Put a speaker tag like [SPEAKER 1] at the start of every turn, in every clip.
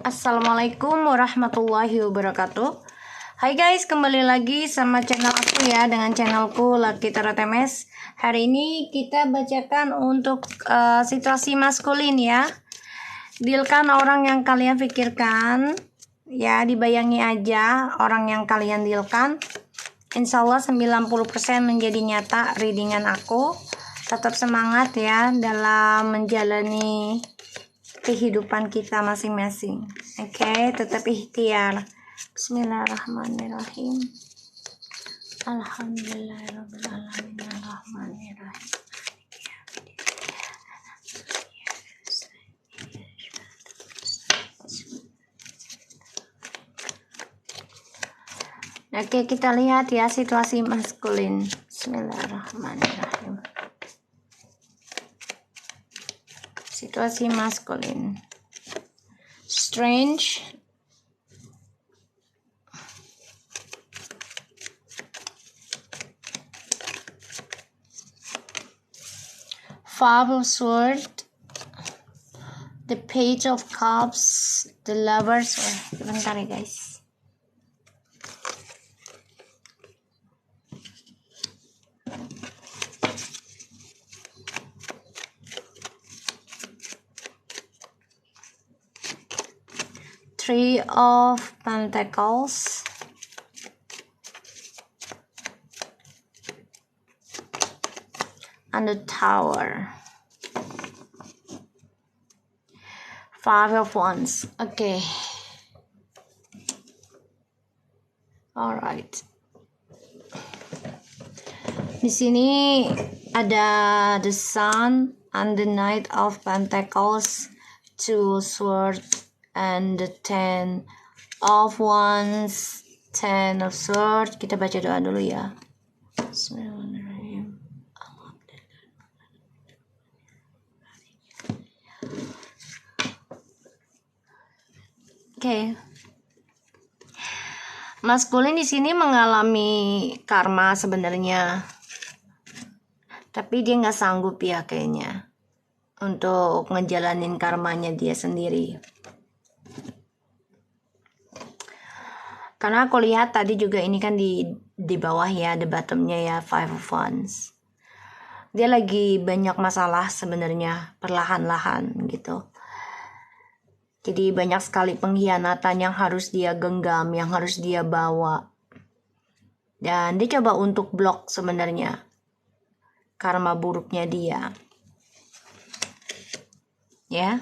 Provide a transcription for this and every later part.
[SPEAKER 1] Assalamualaikum warahmatullahi wabarakatuh. Hai guys, kembali lagi sama channel aku ya, dengan channelku Lucky Tarot MS. Hari ini kita bacakan untuk situasi maskulin ya. Dealkan orang yang kalian pikirkan ya, dibayangi aja orang yang kalian dealkan. Insya Allah 90% menjadi nyata readingan aku. Tetap semangat ya dalam menjalani kehidupan kita masing-masing. Oke, tetap ikhtiar. Bismillahirrahmanirrahim. Alhamdulillahirrahmanirrahim. Oke, kita lihat ya situasi maskulin. Bismillahirrahmanirrahim. Situasi maskulin. Strange. Five of Swords. The Page of Cups. The Lovers. Bentar ya guys. Three of Pentacles. And the Tower. Five of Wands. Okay. Alright. Di sini ada the Sun and the Knight of Pentacles, Two Swords, and the Ten of Wands, Ten of Swords. Kita baca doa dulu ya. Bismillahirrahmanirrahim. Oke. Maskulin di sini mengalami karma sebenarnya, tapi dia nggak sanggup ya kayaknya untuk ngejalanin karmanya dia sendiri. Karena aku lihat tadi juga ini kan di bawah ya, the bottomnya ya, Five of Wands. Dia lagi banyak masalah sebenarnya, perlahan-lahan gitu. Jadi banyak sekali pengkhianatan yang harus dia genggam, yang harus dia bawa. Dan dia coba untuk blok sebenarnya karma buruknya dia. Ya,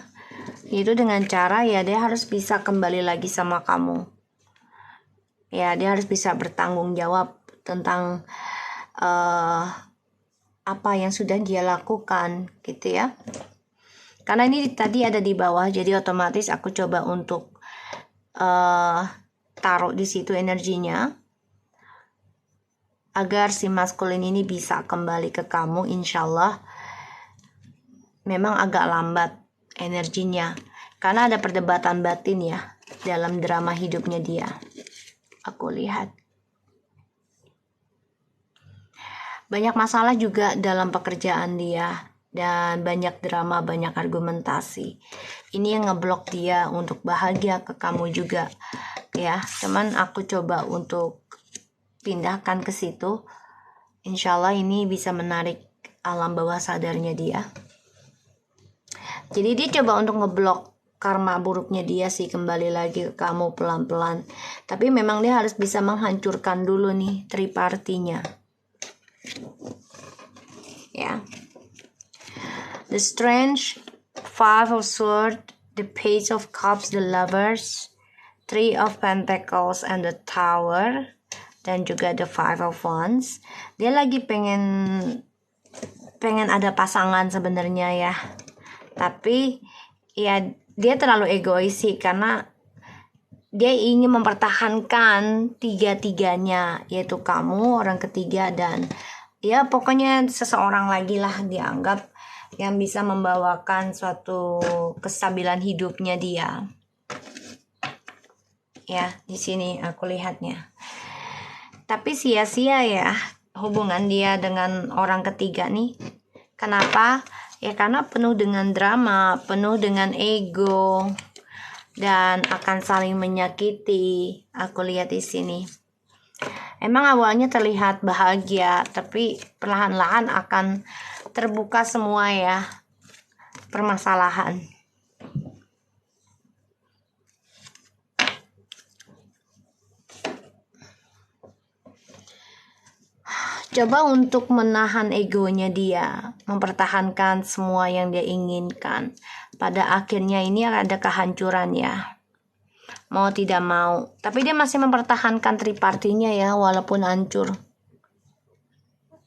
[SPEAKER 1] itu dengan cara ya dia harus bisa kembali lagi sama kamu. Ya, dia harus bisa bertanggung jawab tentang apa yang sudah dia lakukan gitu ya. Karena ini tadi ada di bawah, jadi otomatis aku coba untuk taruh di situ energinya agar si maskulin ini bisa kembali ke kamu. Insya Allah memang agak lambat energinya karena ada perdebatan batin ya dalam drama hidupnya dia. Aku lihat banyak masalah juga dalam pekerjaan dia. Dan banyak drama, banyak argumentasi. Ini yang ngeblok dia untuk bahagia ke kamu juga ya. Cuman aku coba untuk pindahkan ke situ. Insya Allah ini bisa menarik alam bawah sadarnya dia. Jadi dia coba untuk ngeblok karma buruknya dia sih kembali lagi ke kamu pelan-pelan. Tapi memang dia harus bisa menghancurkan dulu nih tripartinya. Ya. The Strange, Five of Swords, the Page of Cups, the Lovers, Three of Pentacles, and the Tower, dan juga the Five of Wands. Dia lagi pengen ada pasangan sebenarnya ya, tapi ya dia terlalu egois sih karena dia ingin mempertahankan tiga-tiganya, yaitu kamu, orang ketiga, dan ya pokoknya seseorang lagi lah dianggap yang bisa membawakan suatu kestabilan hidupnya dia. Ya, di sini aku lihatnya. Tapi sia-sia ya hubungan dia dengan orang ketiga nih. Kenapa? Ya karena penuh dengan drama, penuh dengan ego. dan akan saling menyakiti. Aku lihat di sini. Emang awalnya terlihat bahagia, tapi perlahan-lahan akan terbuka semua ya permasalahan. Coba untuk menahan egonya dia, mempertahankan semua yang dia inginkan. Pada akhirnya ini ada kehancuran ya. Mau tidak mau. Tapi dia masih mempertahankan tripartinya ya, walaupun hancur.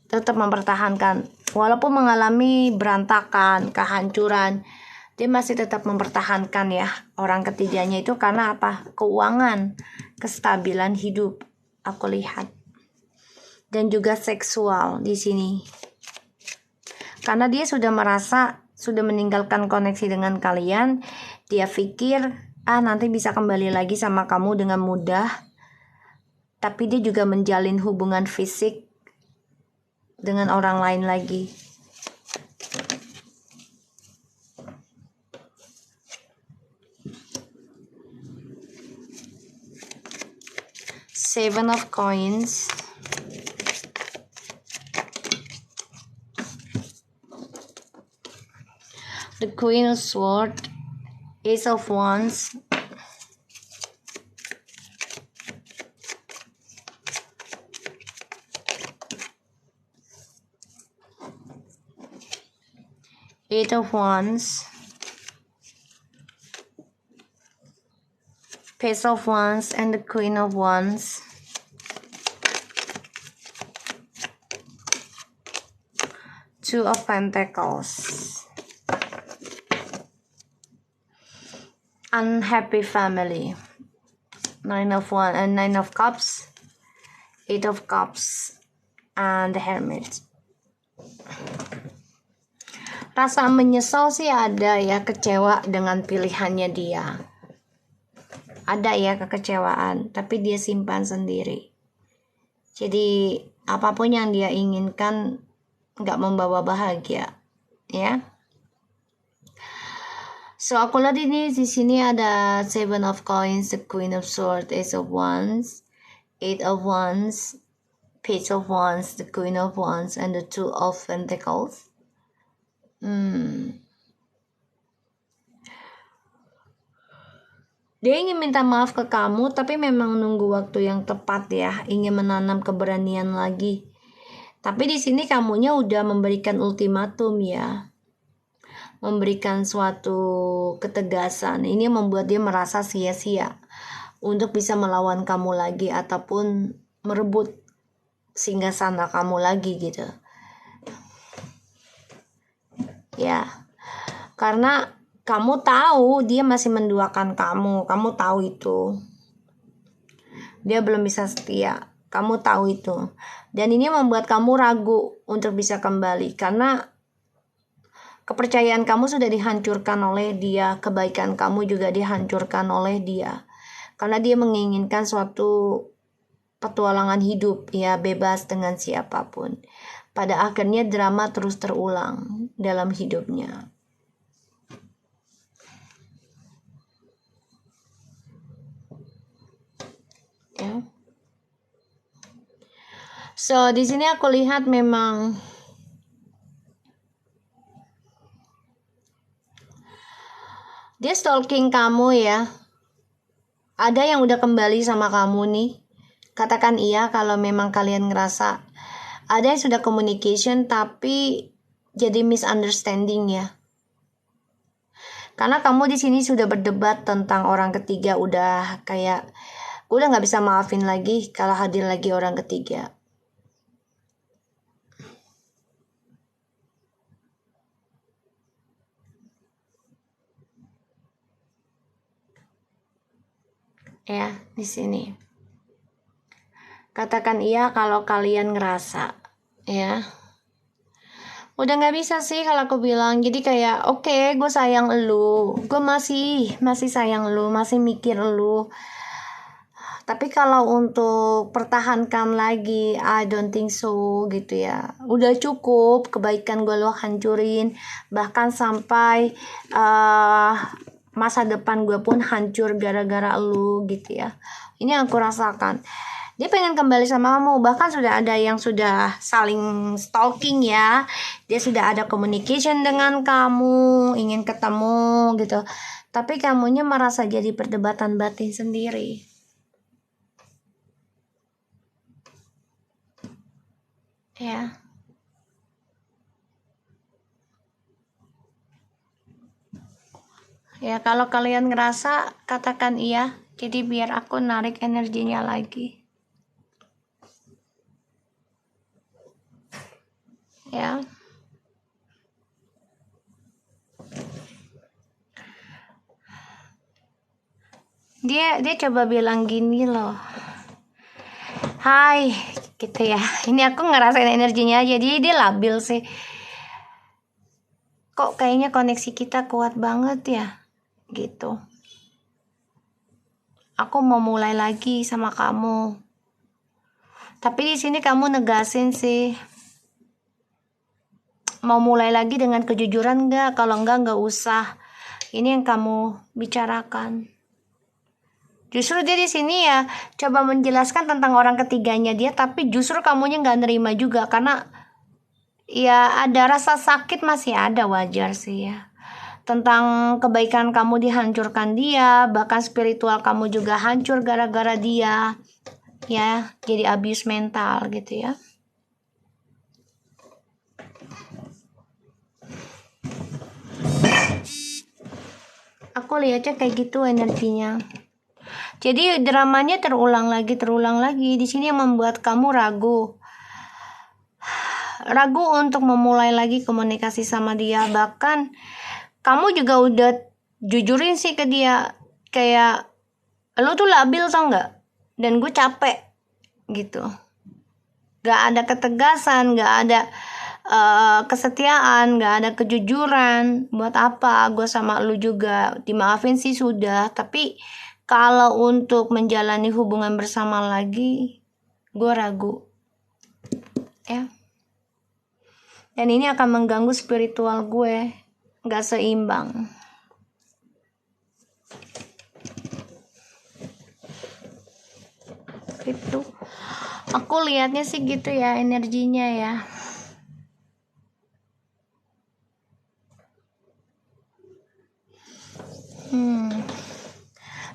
[SPEAKER 1] Tetap mempertahankan. Walaupun mengalami berantakan, kehancuran, dia masih tetap mempertahankan ya. Orang ketiganya itu karena apa? Keuangan, kestabilan hidup. Aku lihat. Dan juga seksual di sini. Karena dia sudah merasa, sudah meninggalkan koneksi dengan kalian, dia pikir, nanti bisa kembali lagi sama kamu dengan mudah. Tapi dia juga menjalin hubungan fisik dengan orang lain lagi. Seven of Coins. The Queen of Swords, Ace of Wands, Eight of Wands, Page of Wands, and the Queen of Wands. Two of Pentacles. Unhappy family. Nine of Wands and Nine of Cups, Eight of Cups, and the Hermit. Rasa menyesal sih ada ya, kecewa dengan pilihannya dia. Ada ya kekecewaan, tapi dia simpan sendiri. Jadi apapun yang dia inginkan nggak membawa bahagia, ya. So aku lihat ini di sini ada Seven of Coins, the Queen of Swords, Ace of Wands, Eight of Wands, Page of Wands, the Queen of Wands, and the Two of Pentacles. Dia ingin minta maaf ke kamu, tapi memang nunggu waktu yang tepat ya, ingin menanam keberanian lagi. Tapi di sini kamunya udah memberikan ultimatum ya. Memberikan suatu ketegasan. Ini membuat dia merasa sia-sia untuk bisa melawan kamu lagi ataupun merebut singgasana kamu lagi gitu. Ya. Karena kamu tahu dia masih menduakan kamu tahu itu. Dia belum bisa setia, kamu tahu itu. Dan ini membuat kamu ragu untuk bisa kembali karena kepercayaan kamu sudah dihancurkan oleh dia, kebaikan kamu juga dihancurkan oleh dia. Karena dia menginginkan suatu petualangan hidup, ya bebas dengan siapapun. Pada akhirnya drama terus terulang dalam hidupnya. Ya. So di sini aku lihat memang dia stalking kamu ya. Ada yang udah kembali sama kamu nih. Katakan iya kalau memang kalian ngerasa ada yang sudah communication tapi jadi misunderstanding ya. Karena kamu di sini sudah berdebat tentang orang ketiga, udah kayak udah nggak bisa maafin lagi kalau hadir lagi orang ketiga. Ya, di sini. Katakan iya kalau kalian ngerasa, ya. Udah nggak bisa sih kalau aku bilang. Jadi kayak, oke, gue sayang elu, gue masih sayang elu, masih mikir elu. Tapi kalau untuk pertahankan lagi, I don't think so gitu ya. Udah cukup kebaikan gue lo hancurin, bahkan sampai masa depan gue pun hancur gara-gara lu gitu ya. Ini yang aku rasakan. Dia pengen kembali sama kamu, bahkan sudah ada yang sudah saling stalking ya. Dia sudah ada communication dengan kamu, ingin ketemu gitu. Tapi kamunya merasa jadi perdebatan batin sendiri. Ya. Ya, kalau kalian ngerasa, katakan iya. Jadi biar aku narik energinya lagi. Ya. Dia coba bilang gini loh. Hai, gitu ya. Ini aku ngerasain energinya aja. Jadi dia labil sih. Kok kayaknya koneksi kita kuat banget ya? Gitu. Aku mau mulai lagi sama kamu. Tapi di sini kamu negasin sih. Mau mulai lagi dengan kejujuran nggak? Kalau nggak usah. Ini yang kamu bicarakan. Justru dia di sini ya coba menjelaskan tentang orang ketiganya dia, tapi justru kamunya nggak nerima juga karena ya ada rasa sakit masih ada, wajar sih ya. Tentang kebaikan kamu dihancurkan dia, bahkan spiritual kamu juga hancur gara-gara dia. Ya, jadi abuse mental gitu ya. Aku lihatnya kayak gitu energinya. Jadi dramanya terulang lagi. Di sini yang membuat kamu ragu untuk memulai lagi komunikasi sama dia. Bahkan kamu juga udah jujurin sih ke dia, kayak lu tuh labil tau nggak, dan gue capek gitu. Gak ada ketegasan, gak ada kesetiaan, gak ada kejujuran. Buat apa gue sama lu juga? Dimaafin sih sudah, tapi kalau untuk menjalani hubungan bersama lagi, gue ragu ya. Dan ini akan mengganggu spiritual gue, gak seimbang. Itu aku lihatnya sih gitu ya energinya ya.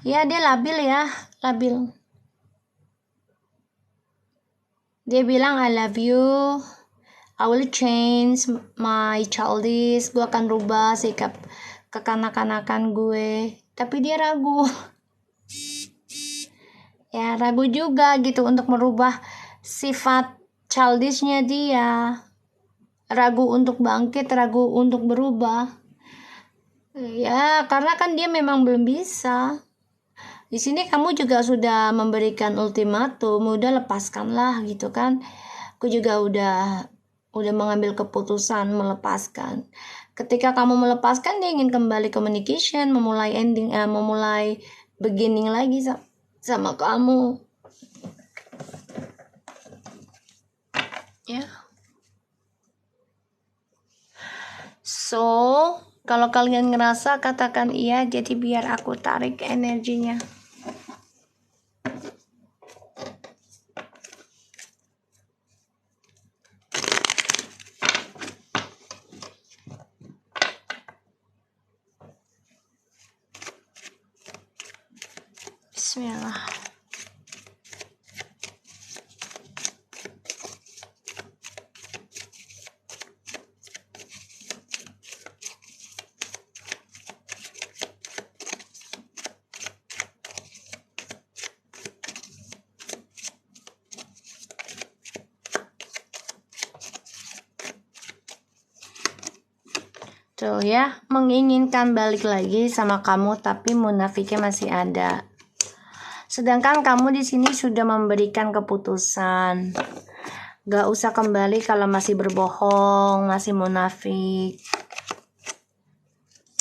[SPEAKER 1] Ya dia labil ya, labil. Dia bilang I love you, I will change my childish, gue akan rubah sikap kekanak-kanakan gue. Tapi dia ragu. Ya ragu juga gitu untuk merubah sifat childishnya dia. Ragu untuk bangkit, ragu untuk berubah. Ya karena kan dia memang belum bisa. Di sini kamu juga sudah memberikan ultimatum, udah lepaskanlah gitu kan. Aku juga udah mengambil keputusan melepaskan. Ketika kamu melepaskan, dia ingin kembali communication, memulai beginning lagi sama kamu. Ya. So, kalau kalian ngerasa, katakan iya, jadi biar aku tarik energinya. Bismillah. Tuh ya, menginginkan balik lagi sama kamu tapi munafiknya masih ada. Sedangkan kamu di sini sudah memberikan keputusan. Gak usah kembali kalau masih berbohong, masih munafik.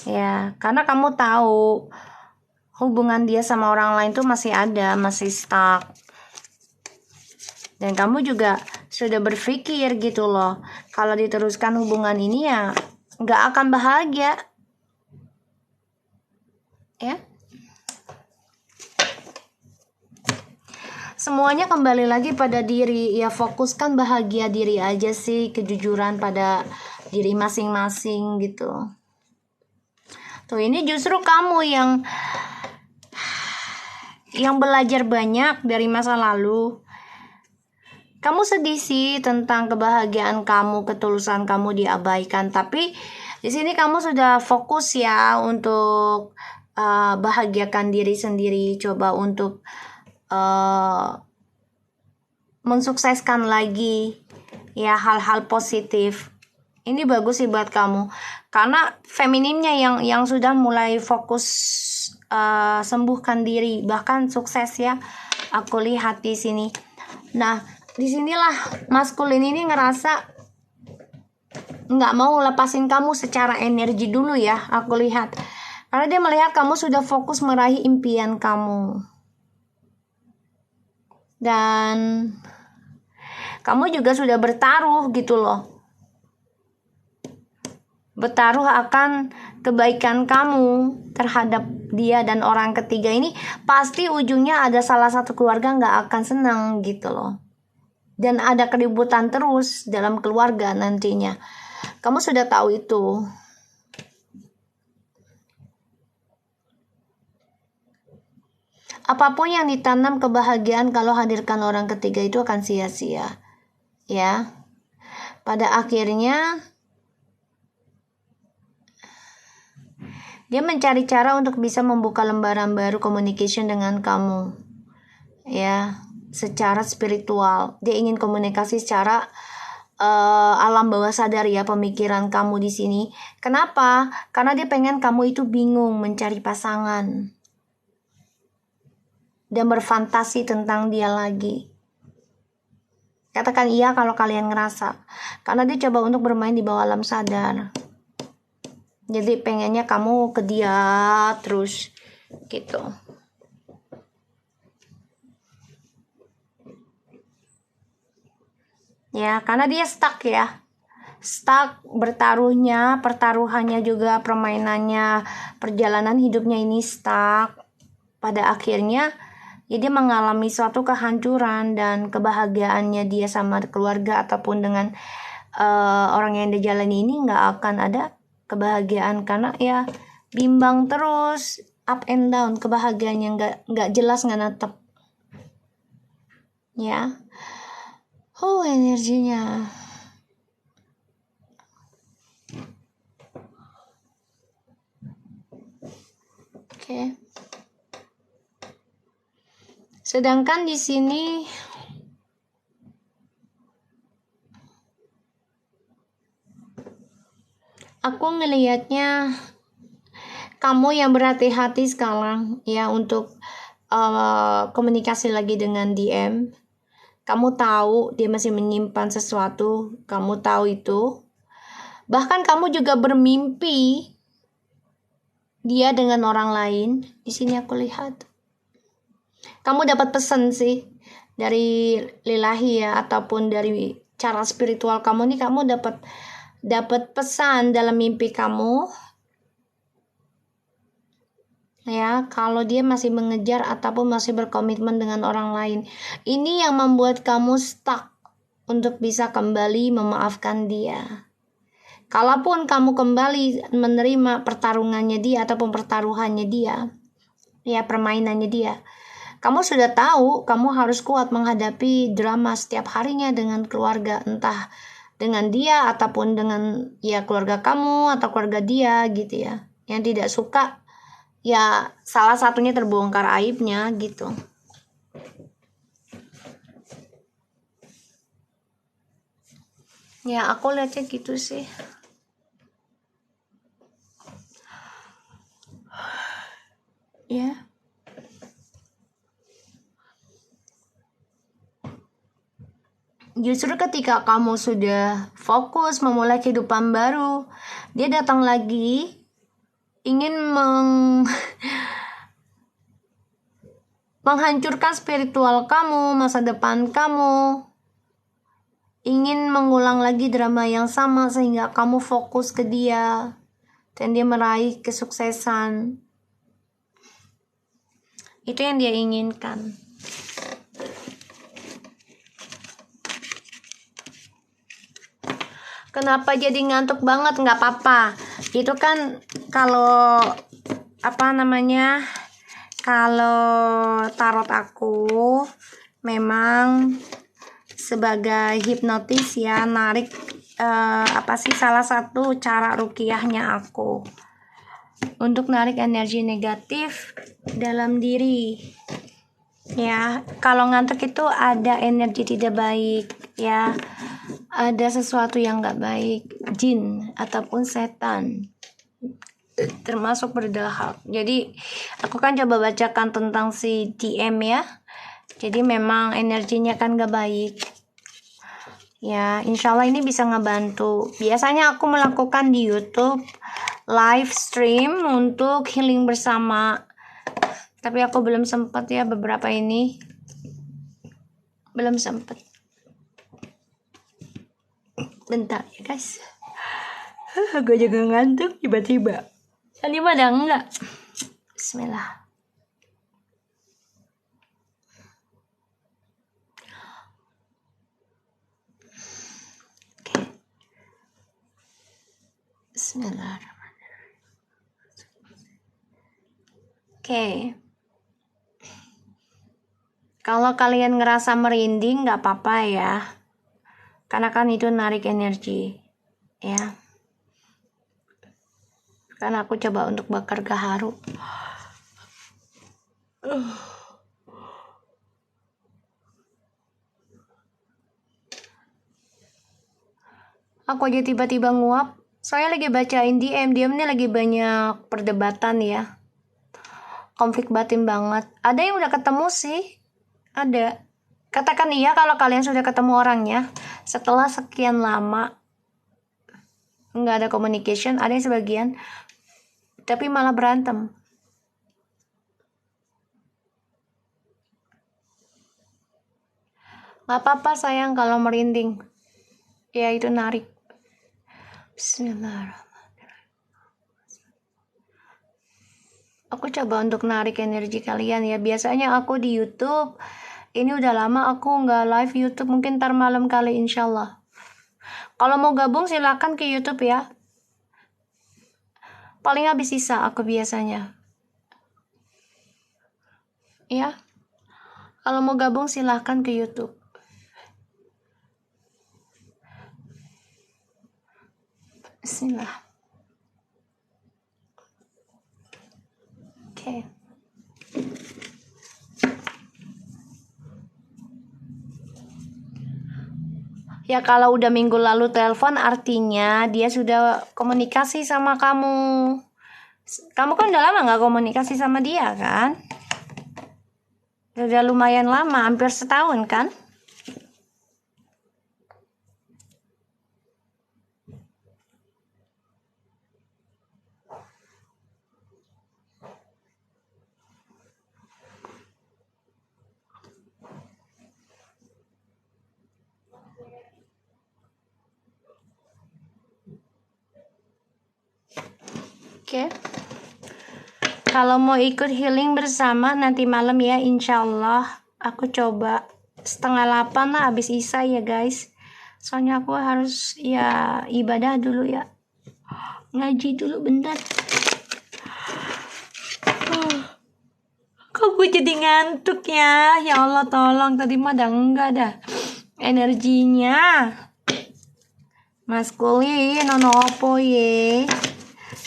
[SPEAKER 1] Ya, karena kamu tahu hubungan dia sama orang lain tuh masih ada, masih stuck. Dan kamu juga sudah berpikir gitu loh, kalau diteruskan hubungan ini ya gak akan bahagia. ya. Semuanya kembali lagi pada diri, ya fokuskan bahagia diri aja sih, kejujuran pada diri masing-masing gitu. Tuh ini justru kamu yang belajar banyak dari masa lalu. Kamu sedih sih tentang kebahagiaan kamu, ketulusan kamu diabaikan, tapi di sini kamu sudah fokus ya untuk bahagiakan diri sendiri, coba untuk mensukseskan lagi ya hal-hal positif. Ini bagus sih buat kamu, karena feminimnya yang sudah mulai fokus sembuhkan diri, bahkan sukses ya. Aku lihat di sini. Nah, disinilah maskulin ini ngerasa nggak mau lepasin kamu secara energi dulu ya. Aku lihat, karena dia melihat kamu sudah fokus meraih impian kamu. Dan kamu juga sudah bertaruh gitu loh. Bertaruh akan kebaikan kamu terhadap dia dan orang ketiga ini. Pasti ujungnya ada salah satu keluarga gak akan senang gitu loh. Dan ada keributan terus dalam keluarga nantinya. Kamu sudah tahu itu. Apapun yang ditanam kebahagiaan, kalau hadirkan orang ketiga itu akan sia-sia. Ya. Pada akhirnya dia mencari cara untuk bisa membuka lembaran baru communication dengan kamu. Ya, secara spiritual. Dia ingin komunikasi secara alam bawah sadar ya, pemikiran kamu di sini. Kenapa? Karena dia pengen kamu itu bingung mencari pasangan. Dan berfantasi tentang dia lagi. Katakan iya kalau kalian ngerasa. Karena dia coba untuk bermain di bawah alam sadar. Jadi pengennya kamu ke dia terus gitu. Ya, karena dia stuck ya. Stuck pertaruhannya juga, permainannya, perjalanan hidupnya ini stuck. Pada akhirnya ya dia mengalami suatu kehancuran, dan kebahagiaannya dia sama keluarga ataupun dengan orang yang dia jalani ini nggak akan ada kebahagiaan, karena ya bimbang terus, up and down, kebahagiaannya nggak jelas, nggak netep ya. Energinya oke. Sedangkan di sini aku ngelihatnya kamu yang berhati-hati sekarang ya untuk komunikasi lagi dengan DM. Kamu tahu dia masih menyimpan sesuatu, kamu tahu itu. Bahkan kamu juga bermimpi dia dengan orang lain. Di sini aku lihat. Kamu dapat pesan sih dari lilahi ya, ataupun dari cara spiritual kamu nih, kamu dapat pesan dalam mimpi kamu. Ya, kalau dia masih mengejar ataupun masih berkomitmen dengan orang lain. Ini yang membuat kamu stuck untuk bisa kembali memaafkan dia. Kalaupun kamu kembali menerima pertarungannya dia ataupun pertaruhannya dia, ya permainannya dia, kamu sudah tahu kamu harus kuat menghadapi drama setiap harinya dengan keluarga, entah dengan dia ataupun dengan ya keluarga kamu atau keluarga dia gitu ya, yang tidak suka ya salah satunya terbongkar aibnya gitu. Ya aku lihatnya gitu sih. Ya. Justru ketika kamu sudah fokus memulai kehidupan baru, dia datang lagi ingin menghancurkan spiritual kamu, masa depan kamu, ingin mengulang lagi drama yang sama sehingga kamu fokus ke dia dan dia meraih kesuksesan. Itu yang dia inginkan. Kenapa jadi ngantuk banget? Nggak apa-apa. Itu kan kalau kalau tarot aku memang sebagai hipnotis ya, narik salah satu cara ruqyahnya aku untuk narik energi negatif dalam diri. Ya, kalau ngantuk itu ada energi tidak baik ya. Ada sesuatu yang nggak baik, jin ataupun setan, termasuk berdahak. Jadi aku kan coba bacakan tentang si DM ya. Jadi memang energinya kan nggak baik. Ya, insya Allah ini bisa ngebantu. Biasanya aku melakukan di YouTube live stream untuk healing bersama. Tapi aku belum sempat ya, beberapa ini belum sempat. Bentar ya guys. Gue juga ngantuk tiba-tiba. Tadi mah ada enggak. Bismillah. Oke. Bismillahirrahmanirrahim. Oke. Kalau kalian ngerasa merinding nggak apa-apa ya. Karena kan itu narik energi ya. Karena aku coba untuk bakar gaharu. Aku aja tiba-tiba nguap. Saya lagi bacain DM ini lagi banyak perdebatan ya. Konflik batin banget. Ada yang udah ketemu sih. Ada. Katakan iya kalau kalian sudah ketemu orangnya setelah sekian lama nggak ada communication. Ada yang sebagian tapi malah berantem. Nggak apa-apa sayang kalau merinding. Ya itu narik. Bismillahirrahmanirrahim. Aku coba untuk narik energi kalian ya. Biasanya aku di YouTube. Ini udah lama aku nggak live YouTube, mungkin ntar malam kali insyaallah. Kalau mau gabung silakan ke YouTube ya. Paling habis sisa aku biasanya. Ya. Kalau mau gabung silakan ke YouTube. Bismillah. Oke. Ya kalau udah minggu lalu telepon artinya dia sudah komunikasi sama kamu. Kamu kan udah lama gak komunikasi sama dia kan? Udah lumayan lama, hampir setahun kan? Oke. Kalau mau ikut healing bersama nanti malam ya, insya Allah aku coba 7:30 lah habis isya ya guys. Soalnya aku harus ya ibadah dulu ya, ngaji dulu bentar. Kok gue jadi ngantuk ya? Ya Allah tolong, tadi mah udah enggak dah energinya. Maskulin ono opo ye?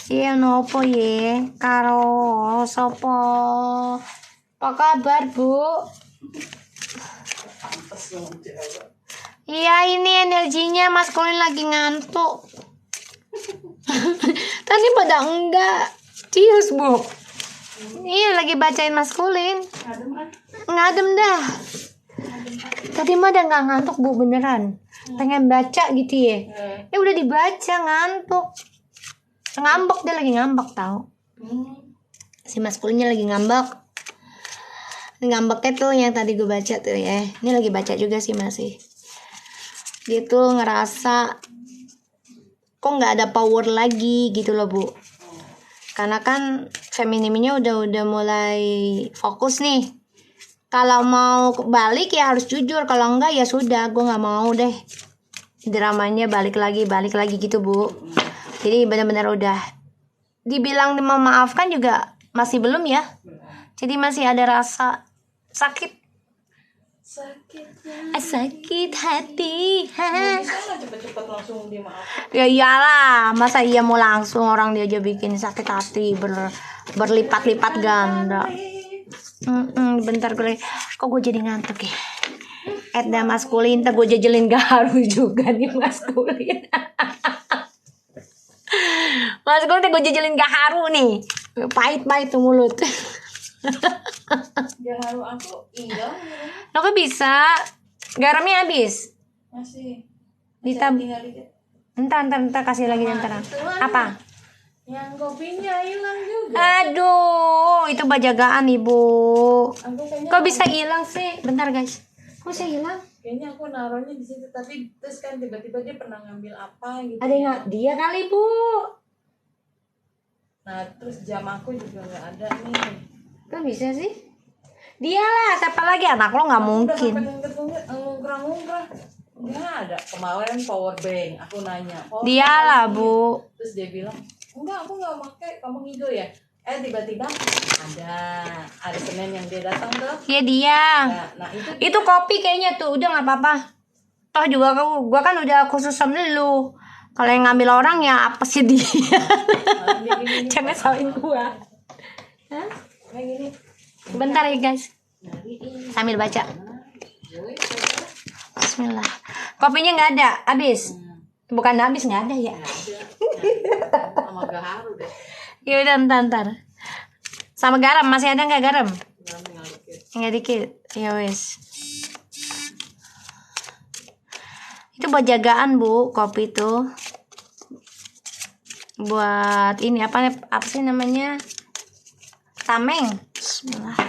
[SPEAKER 1] Iya nopo ye, karo sopo. Apa kabar bu? Iya ini energinya maskulin lagi ngantuk. Tadi pada enggak. Cius bu. Iya lagi bacain maskulin. Ngadem dah. Tadi mah udah nggak ngantuk bu beneran. Pengen baca gitu ya. Ya udah dibaca ngantuk. Ngambek, dia lagi ngambek tau. Si maskulinnya lagi ngambeknya tuh yang tadi gue baca tuh ya. Ini lagi baca juga sih masih. Dia tuh ngerasa kok nggak ada power lagi gitu loh bu. Karena kan feminimnya udah mulai fokus nih. Kalau mau balik ya harus jujur, kalau enggak ya sudah, gue nggak mau deh dramanya balik lagi gitu Bu. Jadi benar-benar udah dibilang memaafkan juga masih belum ya. Jadi masih ada rasa sakit hati.
[SPEAKER 2] Bisa cepet-cepet langsung dimaafkan.
[SPEAKER 1] Ya iyalah, masa iya mau langsung, orang dia aja bikin sakit hati berlipat-lipat ganda. Bentar kok gue jadi ngantuk ya. Edda maskulin, ntar gue jajelin gaharu juga nih maskulin. Maskulin ntar gue jajelin gaharu nih. Pahit-pahit tuh mulut.
[SPEAKER 2] Gaharu aku hilang.
[SPEAKER 1] Lo kok bisa? Garamnya habis?
[SPEAKER 2] Masih.
[SPEAKER 1] Tinggal dikit. Entar kasih lagi ntar. Apa?
[SPEAKER 2] Yang kopinya hilang juga.
[SPEAKER 1] Aduh, itu bajagaan Ibu.
[SPEAKER 2] Kayaknya
[SPEAKER 1] Kok bisa hilang sih? Bentar guys. Kok bisa hilang?
[SPEAKER 2] Kayaknya aku naruhnya di situ, tapi terus kan tiba-tiba dia pernah ngambil apa gitu.
[SPEAKER 1] Ada yang dia kali Bu.
[SPEAKER 2] Nah, terus jam aku juga nggak ada nih.
[SPEAKER 1] Kok bisa sih? Dia lah, siapa lagi? Anak lo nggak mungkin.
[SPEAKER 2] Udah sampai ngungkrah. Nggak ada. Kemarin power bank, aku nanya.
[SPEAKER 1] Dia lah Bu.
[SPEAKER 2] Terus dia bilang, enggak, aku nggak pakai. Kamu ngigo ya? Tiba-tiba ada Senin yang dia datang tuh.
[SPEAKER 1] Iya dia.
[SPEAKER 2] Nah
[SPEAKER 1] itu kopi kayaknya tuh, udah nggak apa-apa. Toh juga gua kan udah khusus sama lu. Kalau yang ngambil orang ya apa sih dia? Jangan salahin gua. Hah?
[SPEAKER 2] Kayak gini.
[SPEAKER 1] Bentar ya guys. Sambil baca. Bismillah. Kopinya nggak ada, habis. Bukan habis, nggak ada ya.
[SPEAKER 2] Sama gaharu deh.
[SPEAKER 1] Ya udah ntar. Sama garam, masih ada nggak garam? Nggak dikit. Ya wes. Itu buat jagaan Bu, kopi tuh. Buat ini apa sih namanya? Tameng. Bismillah.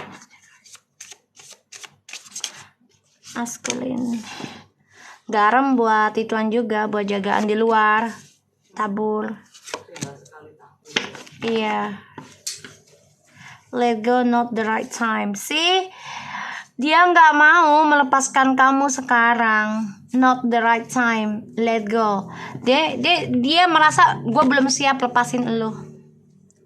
[SPEAKER 1] Maskulin. Garam buat ituan juga, buat jagaan di luar. Tabur. Iya. Let go, not the right time. See, dia nggak mau melepaskan kamu sekarang. Not the right time. Let go. Dia merasa gue belum siap lepasin lo.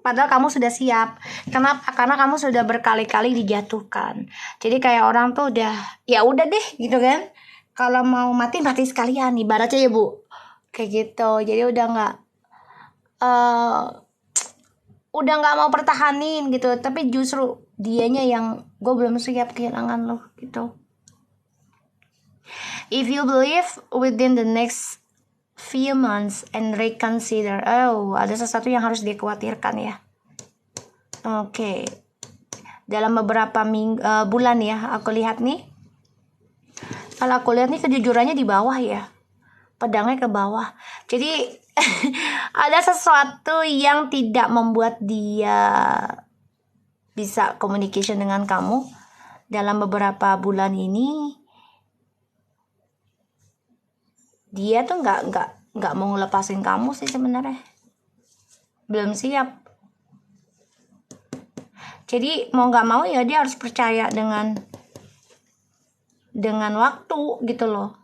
[SPEAKER 1] Padahal kamu sudah siap. Kenapa? Karena kamu sudah berkali-kali dijatuhkan. Jadi kayak orang tuh udah, ya udah deh gitu kan. Kalau mau mati sekalian. Ibaratnya ya Bu. Kayak gitu. Jadi udah nggak mau pertahanin gitu, tapi justru dianya yang gue belum siap kehilangan lo gitu. If you believe within the next few months and reconsider, ada sesuatu yang harus dikhawatirkan ya. Oke. Dalam beberapa bulan ya, aku lihat nih. Kalau aku lihat nih kejujurannya di bawah ya, pedangnya ke bawah. Jadi ada sesuatu yang tidak membuat dia bisa communication dengan kamu dalam beberapa bulan ini. Dia tuh nggak mau ngelepasin kamu sih sebenarnya, belum siap. Jadi mau nggak mau ya dia harus percaya dengan waktu gitu loh.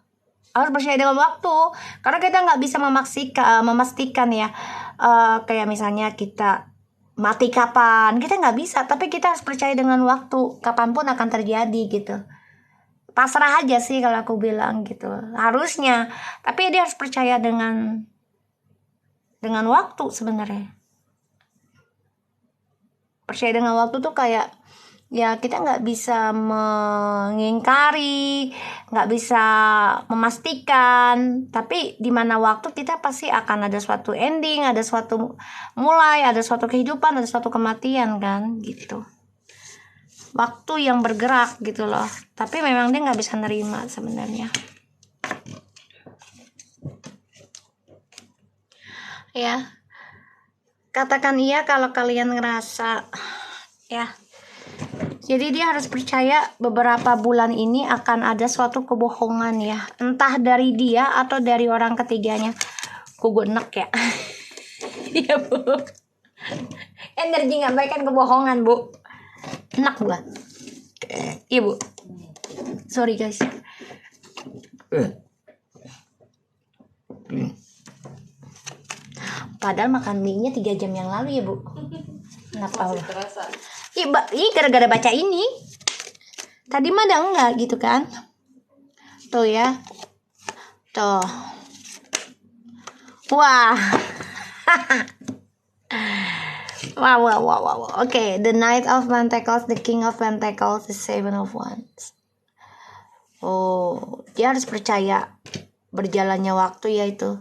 [SPEAKER 1] Harus percaya dengan waktu, karena kita nggak bisa memastikan ya, kayak misalnya kita mati kapan, kita nggak bisa, tapi kita harus percaya dengan waktu, kapanpun akan terjadi gitu. Pasrah aja sih kalau aku bilang gitu, harusnya, tapi dia harus percaya dengan waktu sebenarnya. Percaya dengan waktu tuh kayak ya kita nggak bisa mengingkari, nggak bisa memastikan, tapi di mana waktu kita pasti akan ada suatu ending, ada suatu mulai, ada suatu kehidupan, ada suatu kematian kan gitu. Waktu yang bergerak gitu loh, tapi memang dia nggak bisa nerima sebenarnya. Ya, katakan iya kalau kalian ngerasa ya. Jadi dia harus percaya beberapa bulan ini akan ada suatu kebohongan ya. Entah dari dia atau dari orang ketiganya. Gue enek ya. Iya Bu. Energi nggak baik kan kebohongan, Bu. Enak gua. Iya, Bu. Sorry guys. Padahal makan mie-nya 3 jam yang lalu ya, Bu. Kenapa?
[SPEAKER 2] Masih terasa.
[SPEAKER 1] Ih, gara-gara baca ini. Tadi mah ada enggak gitu kan? Tuh ya. Tuh. Wah. Wow. Oke, the Knight of Pentacles, the King of Pentacles, the Seven of Wands. Oh, dia harus percaya berjalannya waktu ya itu.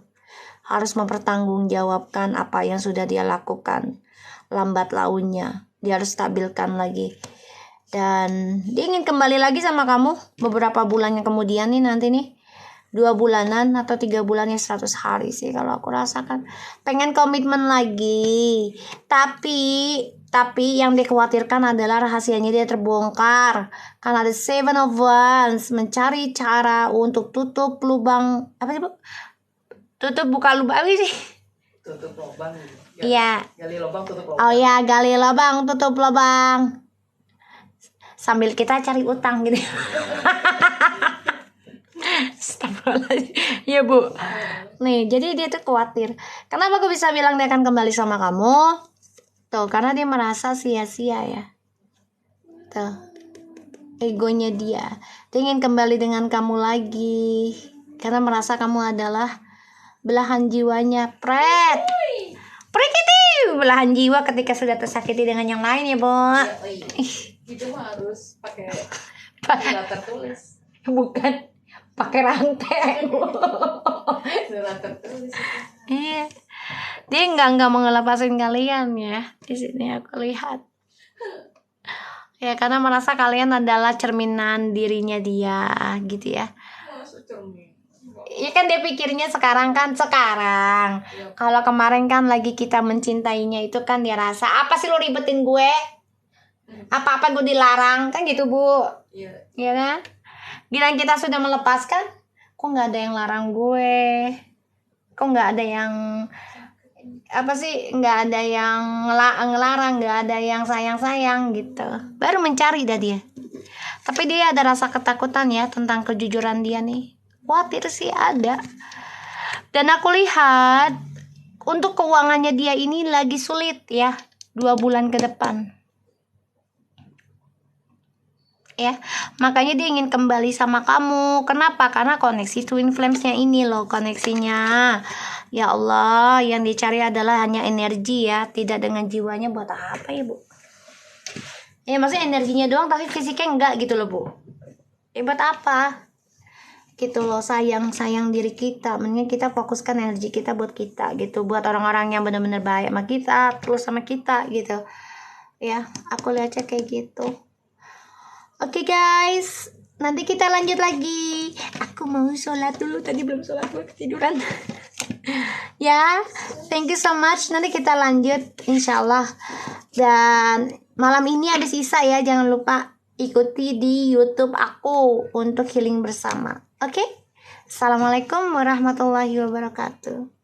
[SPEAKER 1] Harus mempertanggungjawabkan apa yang sudah dia lakukan. Lambat launnya. Dia harus stabilkan lagi. Dan dia ingin kembali lagi sama kamu beberapa bulan yang kemudian nih nanti nih. 2 bulanan atau 3 bulan ya 100 hari sih kalau aku rasakan. Pengen komitmen lagi. Tapi yang dikhawatirkan adalah rahasianya dia terbongkar. Karena ada Seven of Wands mencari cara untuk tutup lubang. Apa sih, Bu? Tutup buka lubang apa sih?
[SPEAKER 2] Tutup lubang.
[SPEAKER 1] Iya.
[SPEAKER 2] Gali lubang tutup lubang.
[SPEAKER 1] Oh ya, gali lubang tutup lubang. Sambil kita cari utang gitu. Astagfirullahaladzim. Ya, Bu. Nih, jadi dia tuh khawatir. Kenapa aku bisa bilang dia akan kembali sama kamu? Tuh, karena dia merasa sia-sia ya. Tuh. Egonya dia. Dia ingin kembali dengan kamu lagi. Karena merasa kamu adalah belahan jiwanya. Prikiti. Belahan jiwa ketika sudah tersakiti dengan yang lain ya, Bu.
[SPEAKER 2] Itu mah harus pakai surat tertulis.
[SPEAKER 1] Bukan pakai rantai.
[SPEAKER 2] Surat tertulis.
[SPEAKER 1] Iya. Dia nggak mau ngelepasin kalian ya. Di sini aku lihat. Ya karena merasa kalian adalah cerminan dirinya dia gitu ya.
[SPEAKER 2] Masuk cermin.
[SPEAKER 1] Iya kan dia pikirnya sekarang. Kalau kemarin kan lagi kita mencintainya itu kan dia rasa apa sih lo ribetin gue? Apa-apa gue dilarang kan gitu, Bu.
[SPEAKER 2] Iya.
[SPEAKER 1] Iya kan? Gila kita sudah melepaskan, kok nggak ada yang larang gue? Kok nggak ada yang apa sih? Nggak ada yang ngelarang, nggak ada yang sayang gitu. Baru mencari dah dia. Tapi dia ada rasa ketakutan ya tentang kejujuran dia nih. Khawatir sih ada. Dan aku lihat untuk keuangannya dia ini lagi sulit ya 2 bulan ke depan. Ya, makanya dia ingin kembali sama kamu. Kenapa? Karena koneksi twin flames-nya ini loh koneksinya. Ya Allah, yang dicari adalah hanya energi ya, tidak dengan jiwanya. Buat apa ya, Bu? Ya maksudnya energinya doang tapi fisiknya enggak gitu loh, Bu. Ya buat apa? Gitu loh, sayang diri kita. Mendingan kita fokuskan energi kita buat kita gitu, buat orang-orang yang benar-benar baik sama kita, terus sama kita gitu. Ya, aku lihatnya kayak gitu. Oke guys, nanti kita lanjut lagi. Aku mau sholat dulu, tadi belum sholat, gue ketiduran. Ya, thank you so much. Nanti kita lanjut insyaallah. Dan malam ini ada sisa ya, jangan lupa ikuti di YouTube aku untuk healing bersama. Oke? Assalamualaikum warahmatullahi wabarakatuh.